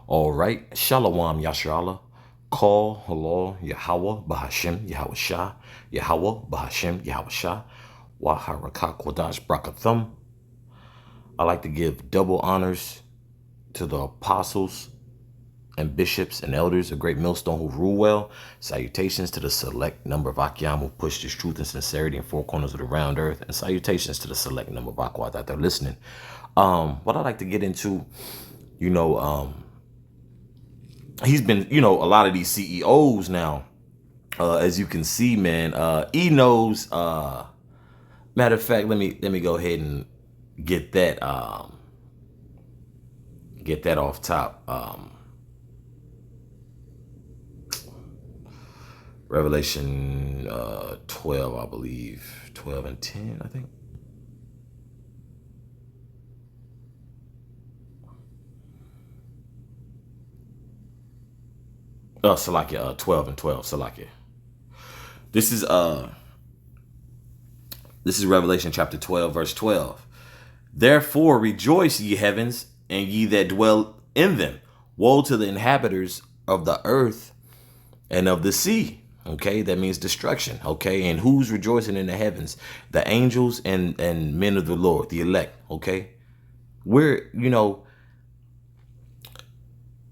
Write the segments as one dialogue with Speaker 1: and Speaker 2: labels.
Speaker 1: All right, Shalom Yasharallah. Call Halal Yahweh Bahashem Yahweh Shah Yahweh Bahashem Yahweh Shah Waharaka Kodash Brakathum. I like to give double honors to the apostles and bishops and elders of Great Millstone who rule well. Salutations to the select number of Akyam who push this truth and sincerity in four corners of the round earth. And salutations to the select number of Akwad out there listening. What I like to get into, you know, he's been, a lot of these CEOs now, as you can see, man, he knows, matter of fact, let me go ahead and get that, off top. Revelation 12, I believe. 12 and 10, I think. Salakia, 12 and 12, Salakia. This is Revelation chapter 12, verse 12. Therefore rejoice, ye heavens, and ye that dwell in them. Woe to the inhabitants of the earth and of the sea. Okay, that means destruction. Okay, and who's rejoicing in the heavens? The angels and men of the Lord, the elect. Okay, we're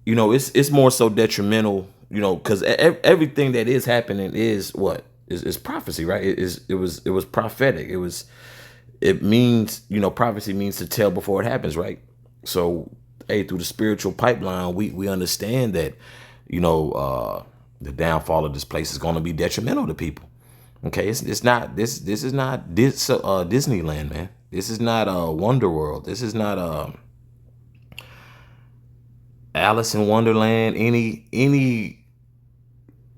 Speaker 1: it's more so detrimental. Because everything that is happening is what is prophecy, right? It was prophetic. It means prophecy means to tell before it happens, right? So hey, through the spiritual pipeline, we understand that the downfall of this place is going to be detrimental to people. Okay, it's not this is not Disneyland, man. This is not Wonder World. This is not Alice in Wonderland.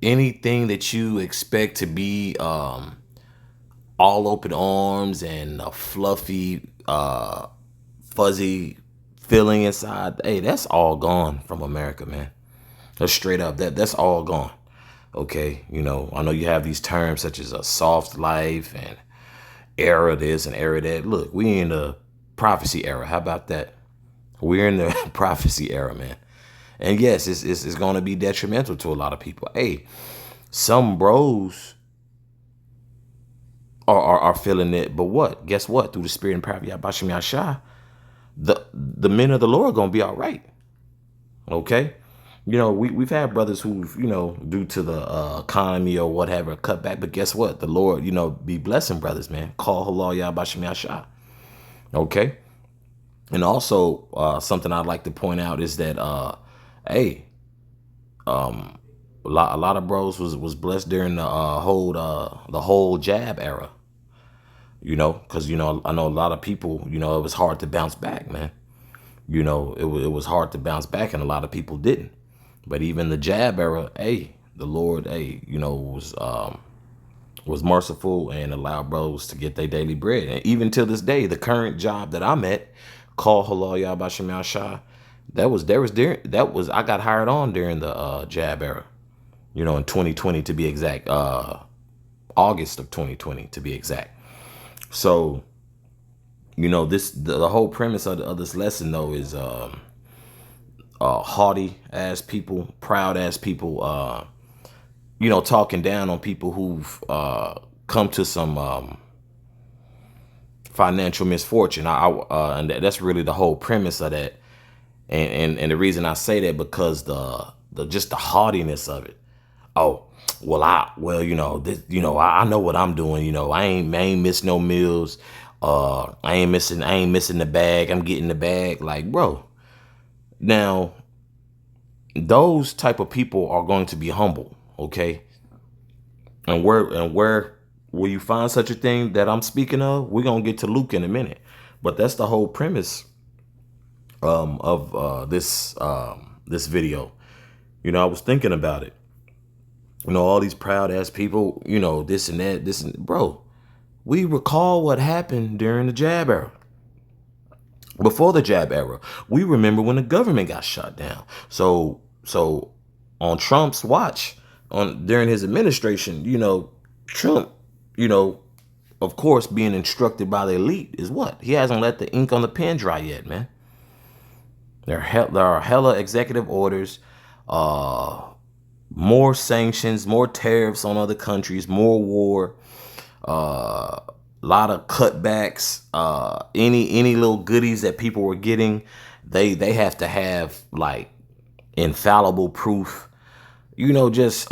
Speaker 1: Anything that you expect to be all open arms and a fluffy fuzzy feeling inside, hey, that's all gone from America, man. That's straight up. That's all gone. Okay, I know you have these terms such as a soft life and era this and era that. Look, we in the prophecy era. How about that? We're in the prophecy era, man. And yes, it's going to be detrimental to a lot of people. Hey, some bros are feeling it, but what? Guess what? Through the spirit and power of Yahbashim Yashah, the men of the Lord are going to be all right. Okay? We've had brothers who've, due to the economy or whatever, cut back. But guess what? The Lord, be blessing brothers, man. Call halal Yahbashim Yashah. Okay? And also, something I'd like to point out is that, hey, a lot of bros was blessed during the whole jab era. Because I know a lot of people. It was hard to bounce back, man. It was hard to bounce back, and a lot of people didn't. But even the jab era, hey, the Lord, hey, was merciful and allowed bros to get their daily bread. And even till this day, the current job that I'm at, called Halal Yahbashim Yashah, I got hired on during the jab era. In 2020 to be exact, August of 2020 to be exact. So, the whole premise of this lesson though is haughty ass people, proud ass people, talking down on people who've come to some financial misfortune. And that's really the whole premise of that. And the reason I say that because just the haughtiness of it. Oh, well, I know what I'm doing. I ain't missing no meals. I ain't missing the bag. I'm getting the bag. Like, bro. Now, those type of people are going to be humble, okay? And where will you find such a thing that I'm speaking of? We're gonna get to Luke in a minute, but that's the whole premise of this video. I was thinking about it. All these proud ass people, this and that, bro. We recall what happened during the jab era. Before the jab era, we remember when the government got shut down. So on Trump's watch, during his administration, Trump, of course, being instructed by the elite is what? He hasn't let the ink on the pen dry yet, man. There are hella executive orders, more sanctions, more tariffs on other countries, more war, a lot of cutbacks. Any little goodies that people were getting, they have to have like infallible proof. You know, just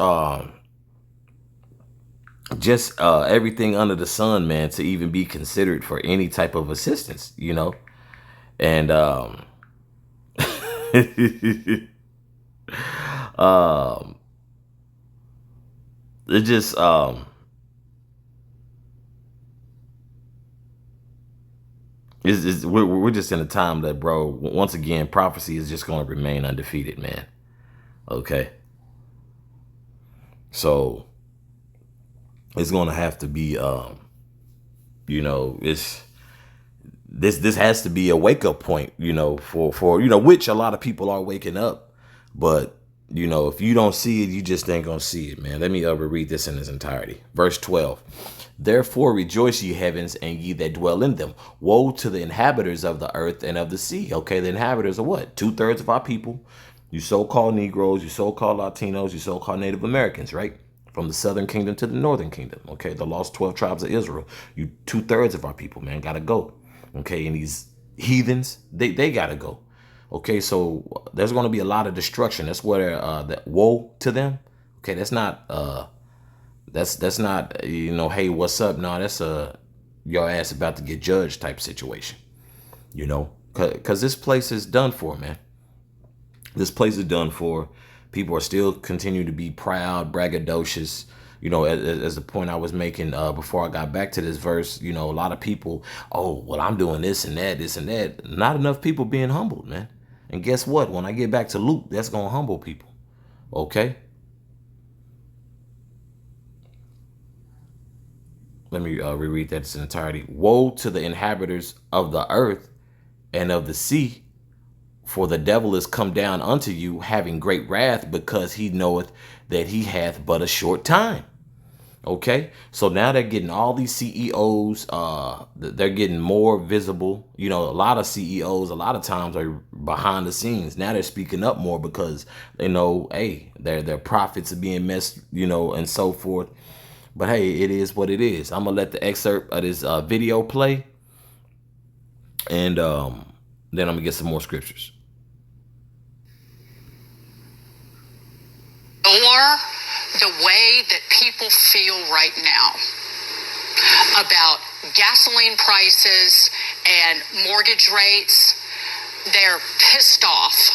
Speaker 1: everything under the sun, man, to even be considered for any type of assistance. You know, and um, it just we're just in a time that, bro, once again, prophecy is just going to remain undefeated, man. Okay, so it's going to have to be, it's this has to be a wake up point, for which a lot of people are waking up, but if you don't see it, you just ain't gonna see it, man. Let me read this in its entirety. Verse 12. Therefore rejoice, ye heavens, and ye that dwell in them. Woe to the inhabitants of the earth and of the sea. Okay, the inhabitants are what? 2/3 of our people. You so-called Negroes, you so-called Latinos, you so-called Native Americans, right? From the southern kingdom to the northern kingdom. Okay, the lost 12 tribes of Israel. You 2/3 of our people, man, gotta go. Okay, and these heathens, they gotta go. Okay, so there's going to be a lot of destruction. That's where that woe to them. Okay, that's not that's not hey, what's up? No, that's your ass about to get judged type situation. Because this place is done for, man. This place is done for. People are still continue to be proud, braggadocious. As the point I was making before I got back to this verse, a lot of people, oh, well, I'm doing this and that, this and that. Not enough people being humbled, man. And guess what? When I get back to Luke, that's going to humble people. Okay? Let me reread that in its entirety. Woe to the inhabitants of the earth and of the sea, for the devil is come down unto you, having great wrath, because he knoweth that he hath but a short time. Okay, so now they're getting all these CEOs. They're getting more visible. A lot of CEOs, a lot of times, are behind the scenes. Now they're speaking up more because they know, hey, their profits are being messed, and so forth. But hey, it is what it is. I'm gonna let the excerpt of this video play, and then I'm gonna get some more scriptures.
Speaker 2: Or the way that people feel right now about gasoline prices and mortgage rates, they're pissed off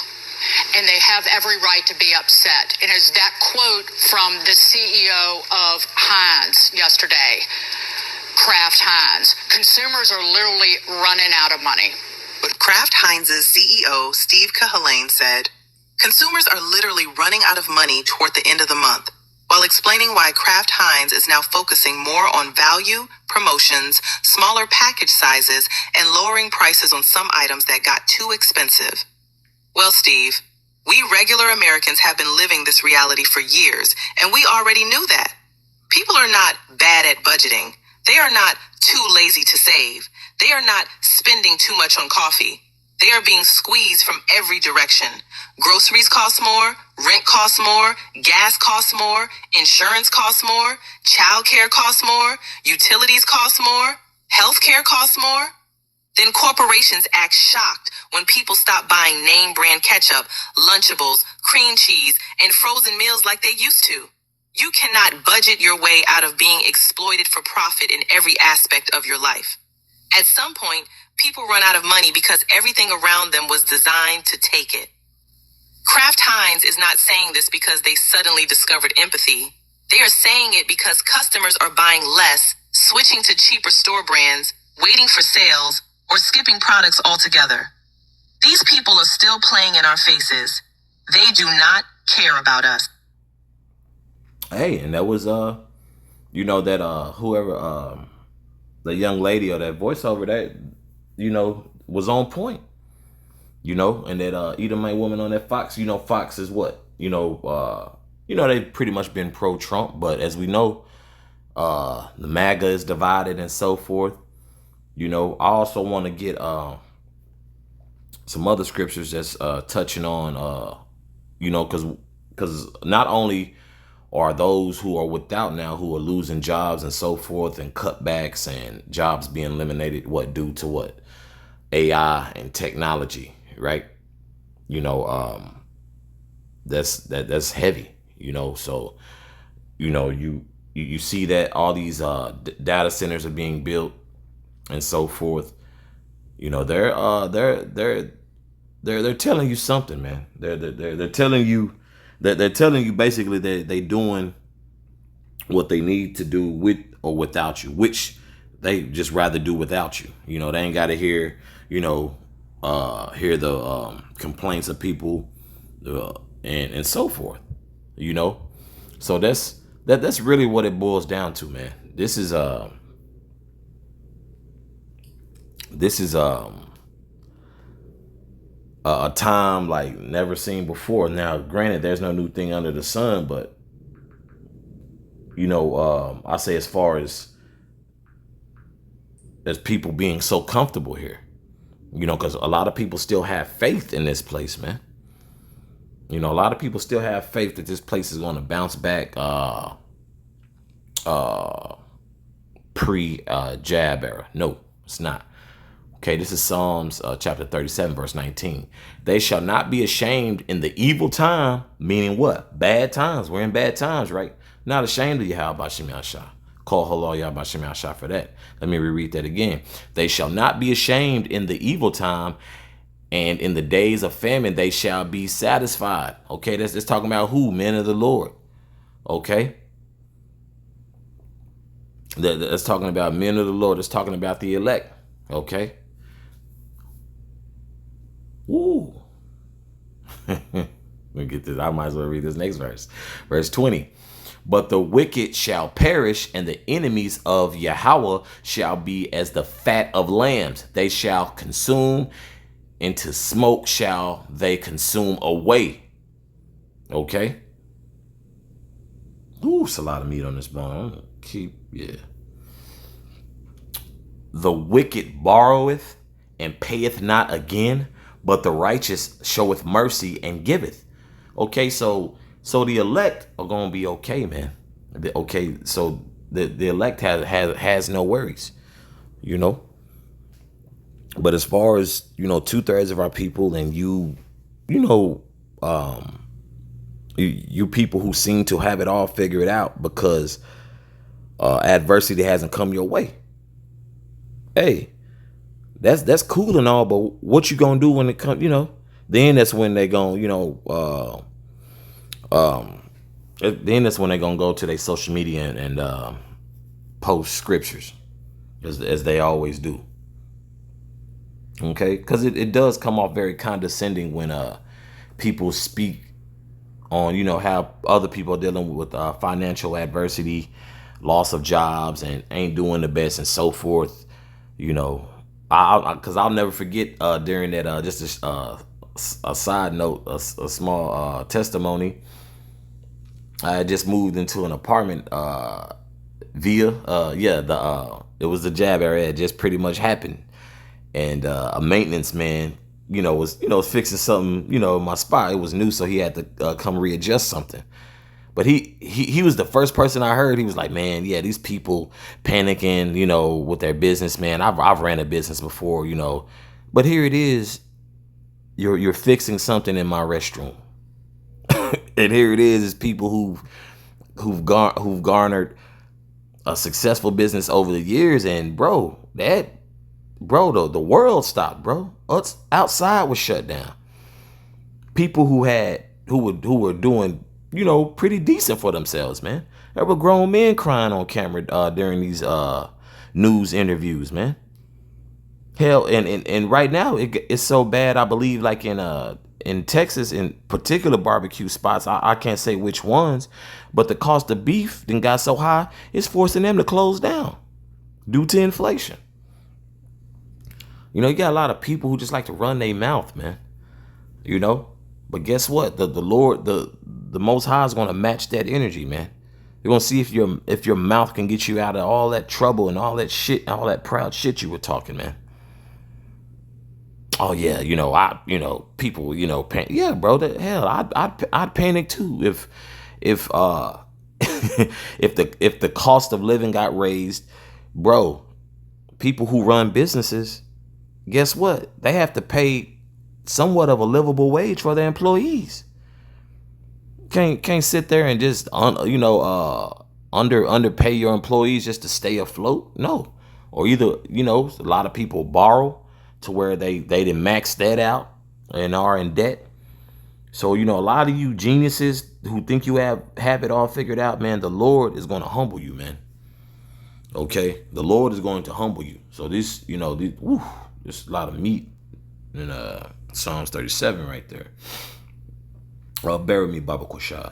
Speaker 2: and they have every right to be upset. And as that quote from the CEO of Heinz yesterday, Kraft Heinz, consumers are literally running out of money.
Speaker 3: But Kraft Heinz's CEO, Steve Cahillane, said, consumers are literally running out of money toward the end of the month, while explaining why Kraft Heinz is now focusing more on value, promotions, smaller package sizes, and lowering prices on some items that got too expensive. Well, Steve, we regular Americans have been living this reality for years, and we already knew that. People are not bad at budgeting. They are not too lazy to save. They are not spending too much on coffee. They are being squeezed from every direction. Groceries cost more, rent costs more, gas costs more, insurance costs more, childcare costs more, utilities cost more, healthcare costs more. Then corporations act shocked when people stop buying name brand ketchup, Lunchables, cream cheese, and frozen meals like they used to. You cannot budget your way out of being exploited for profit in every aspect of your life. At some point, people run out of money because everything around them was designed to take it. Kraft Heinz is not saying this because they suddenly discovered empathy. They are saying it because customers are buying less, switching to cheaper store brands, waiting for sales, or skipping products altogether. These people are still playing in our faces. They do not care about us.
Speaker 1: Hey, and that was that whoever the young lady or that voiceover that was on point. And that Edomite woman on that Fox, Fox is what? They've pretty much been pro-Trump, but as we know, the MAGA is divided and so forth. I also want to get some other scriptures that's touching on, because not only are those who are without now who are losing jobs and so forth, and cutbacks and jobs being eliminated, due to what? AI and technology, right? That's heavy, so you see that all these data centers are being built and so forth. They're telling you something, man. They're telling you that they're telling you basically that they doing what they need to do with or without you, which they just rather do without you. They ain't got to hear the complaints of people and so forth. So that's really what it boils down to, man. This is a time like never seen before. Now, granted, there's no new thing under the sun, but I say as far as people being so comfortable here, because a lot of people still have faith in this place, man. A lot of people still have faith that this place is going to bounce back pre-jab era. No, it's not. Okay, this is Psalms chapter 37, verse 19. They shall not be ashamed in the evil time, meaning what? Bad times. We're in bad times, right? Not ashamed of Yahweh B'Shem Yahshua. Call Halal Yahweh B'Shem Yahshua for that. Let me reread that again. They shall not be ashamed in the evil time, and in the days of famine they shall be satisfied. Okay, that's talking about who? Men of the Lord. Okay? That's talking about men of the Lord. That's talking about the elect. Okay? Woo. Let me get this. I might as well read this next verse. Verse 20. But the wicked shall perish, and the enemies of Yahweh shall be as the fat of lambs. They shall consume, into smoke shall they consume away. Okay? Ooh, it's a lot of meat on this bone. The wicked borroweth and payeth not again, but the righteous showeth mercy and giveth. Okay, so the elect are gonna be okay, man. Okay, so the elect has no worries, But as far as 2/3 of our people, and you people who seem to have it all figured out because adversity hasn't come your way. Hey, that's cool and all, but what you gonna do when it comes? Then that's when they gonna then that's when they gonna go to their social media and post scriptures as they always do. Okay, because it does come off very condescending when people speak on how other people are dealing with financial adversity, loss of jobs, and ain't doing the best and so forth. Because I'll never forget during that just a side note, a small testimony. I had just moved into an apartment it was the jab era. It just pretty much happened, and a maintenance man was fixing something in my spot. It was new, so he had to come readjust something. But he was the first person I heard. He was like, man, yeah, these people panicking, with their business, man. I've ran a business before, but here it is. You're fixing something in my restroom, and here it is people who've garnered a successful business over the years, and the world stopped, bro. Outside was shut down. People who were doing pretty decent for themselves, man. There were grown men crying on camera during these news interviews, man. Hell, and right now it's so bad. I believe like in Texas, in particular barbecue spots, I can't say which ones, but the cost of beef then got so high, it's forcing them to close down due to inflation. You got a lot of people who just like to run their mouth, man. But guess what? The Lord, the Most High is going to match that energy, man. You're going to see if your mouth can get you out of all that trouble and all that shit, all that proud shit you were talking, man. Oh yeah, people, yeah, bro. Hell, I'd panic too if if the cost of living got raised, bro. People who run businesses, guess what? They have to pay somewhat of a livable wage for their employees. Can't sit there and just underpay your employees just to stay afloat. No, or either a lot of people borrow to where they didn't max that out and are in debt. So a lot of you geniuses who think you have it all figured out, man, the Lord is going to humble you, man. Okay, the Lord is going to humble you. So there's a lot of meat in Psalms 37 right there. Bear with me, Baba Koshai.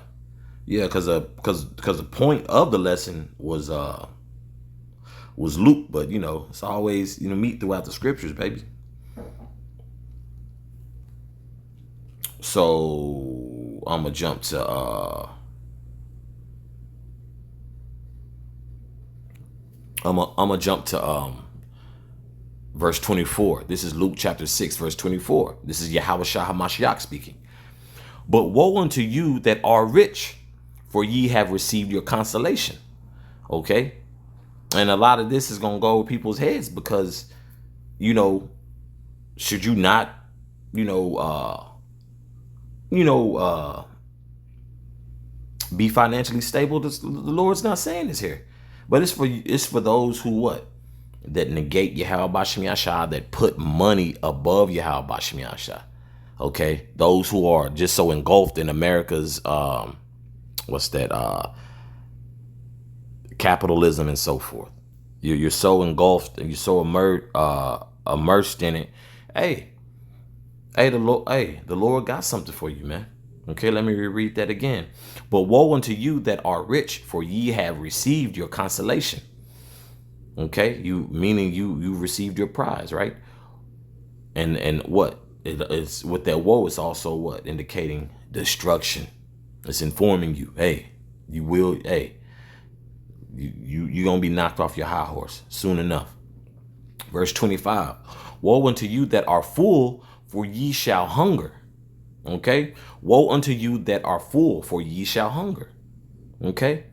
Speaker 1: Yeah, because the point of the lesson was Luke, but it's always meat throughout the scriptures, baby. So I'm gonna jump to verse 24. This is Luke chapter 6, verse 24. This is Yahushua HaMashiach speaking. But woe unto you that are rich, for ye have received your consolation. Okay? And a lot of this is going to go over people's heads because, should you not, be financially stable? The Lord's not saying this here. But it's for those who what? That negate Yahweh B'Shem Yashah, that put money above Yahweh B'Shem Yashah. Okay, those who are just so engulfed in America's capitalism and so forth. You're so engulfed and you're so immersed in it. Hey, the Lord got something for you, man. Okay, let me reread that again. But woe unto you that are rich, for ye have received your consolation. Okay, meaning you received your prize, right? And what? It's with that woe, it's also what? Indicating destruction. It's informing you, hey, you're gonna be knocked off your high horse soon enough. Verse 25. Woe unto you that are full, for ye shall hunger. Okay? Woe unto you that are full, for ye shall hunger. Okay?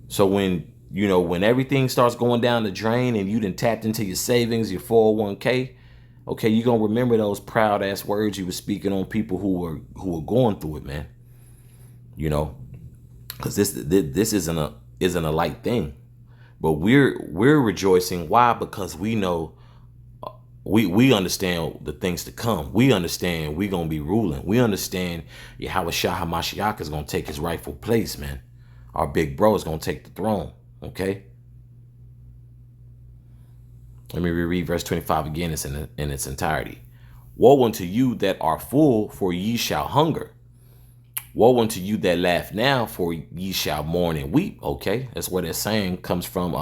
Speaker 1: So when everything starts going down the drain and you done tapped into your savings, your 401k, okay, you're going to remember those proud ass words you were speaking on people who were going through it, man. Because this isn't a light thing. But we're rejoicing. Why? Because we know we understand the things to come. We understand we're going to be ruling. We understand Yahushua HaMashiach is going to take his rightful place, man. Our big bro is going to take the throne. Okay? Let me reread verse 25 again. It's in its entirety. Woe unto you that are full, for ye shall hunger. Woe unto you that laugh now, for ye shall mourn and weep. Okay, that's where that saying comes from.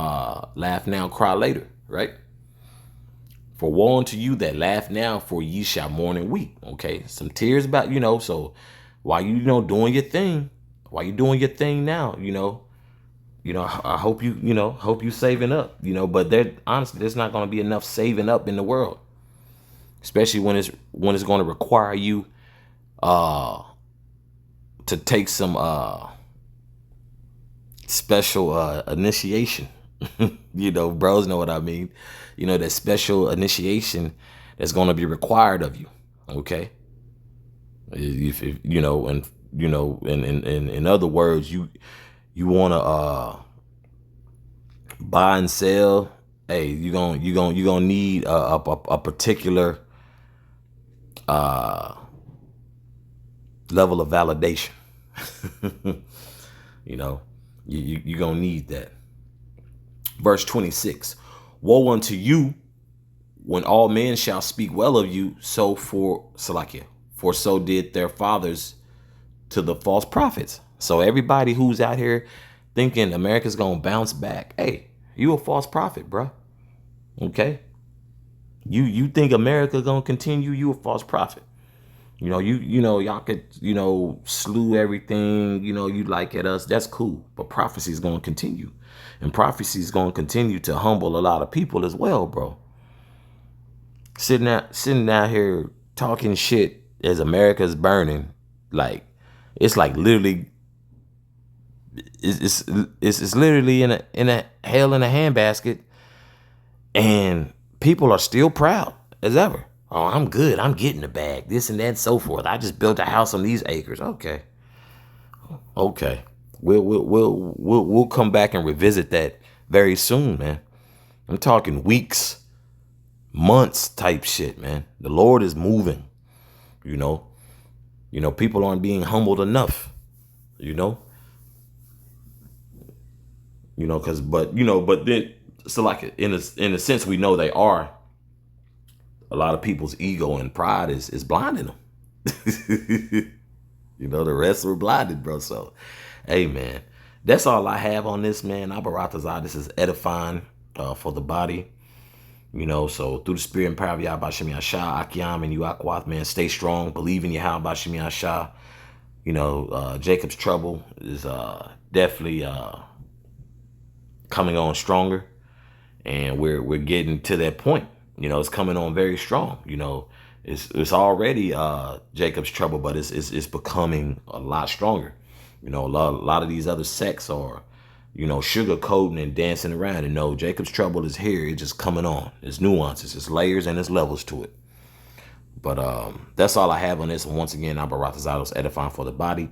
Speaker 1: Laugh now, cry later, right? For woe unto you that laugh now, for ye shall mourn and weep. Okay, some tears about, so while doing your thing, while you doing your thing now, I hope you saving up, but honestly, there's not going to be enough saving up in the world, especially when it's going to require you to take some special initiation. Bros know what I mean. That special initiation that's going to be required of you. Okay. If and in other words, you want to buy and sell. Hey, you're gonna need a particular level of validation. You're gonna need that. Verse 26. Woe unto you when all men shall speak well of you, for so did their fathers to the false prophets. So everybody who's out here thinking America's gonna bounce back, hey, you a false prophet, bro. Okay? You think America gonna continue, you a false prophet. Y'all could, slew everything, you like at us. That's cool. But prophecy is going to continue. And prophecy is going to continue to humble a lot of people as well, bro. sitting out here talking shit as America's burning. Like, it's like literally, it's literally in a hell in a handbasket, and people are still proud as ever. Oh, I'm good. I'm getting the bag. This and that and so forth. I just built a house on these acres. Okay. We'll come back and revisit that very soon, man. I'm talking weeks, months type shit, man. The Lord is moving, you know. People aren't being humbled enough, you know. But then, so like in a sense, we know they are. A lot of people's ego and pride is blinding them. The rest were blinded, bro. So, hey, man, that's all I have on this, man. Abaratazah, this is edifying for the body. So through the spirit and power of Yahweh Shem Yashah, Akiam and Yuakwath, man, stay strong. Believe in Yahweh Shem Yashah. Jacob's trouble is definitely coming on stronger, and we're getting to that point. It's coming on very strong. It's already Jacob's trouble, but it's becoming a lot stronger. A lot of these other sects are, sugarcoating and dancing around. And Jacob's trouble is here. It's just coming on. There's nuances, there's layers, and there's levels to it. But that's all I have on this. And once again, Abaratazah, edifying for the body.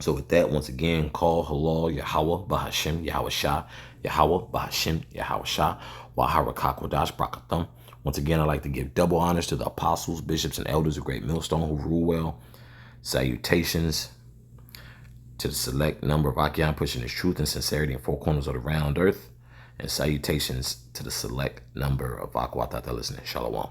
Speaker 1: So with that, once again, call halal Yahweh Bahashem Yahweh Shah, Yahweh Bahashem Yahweh Shah, Waharakakwadah Brakathum. Once again, I'd like to give double honors to the apostles, bishops, and elders of Great Millstone who rule well. Salutations to the select number of Akian pushing his truth and sincerity in four corners of the round earth. And salutations to the select number of Akwatata listening. Shalom.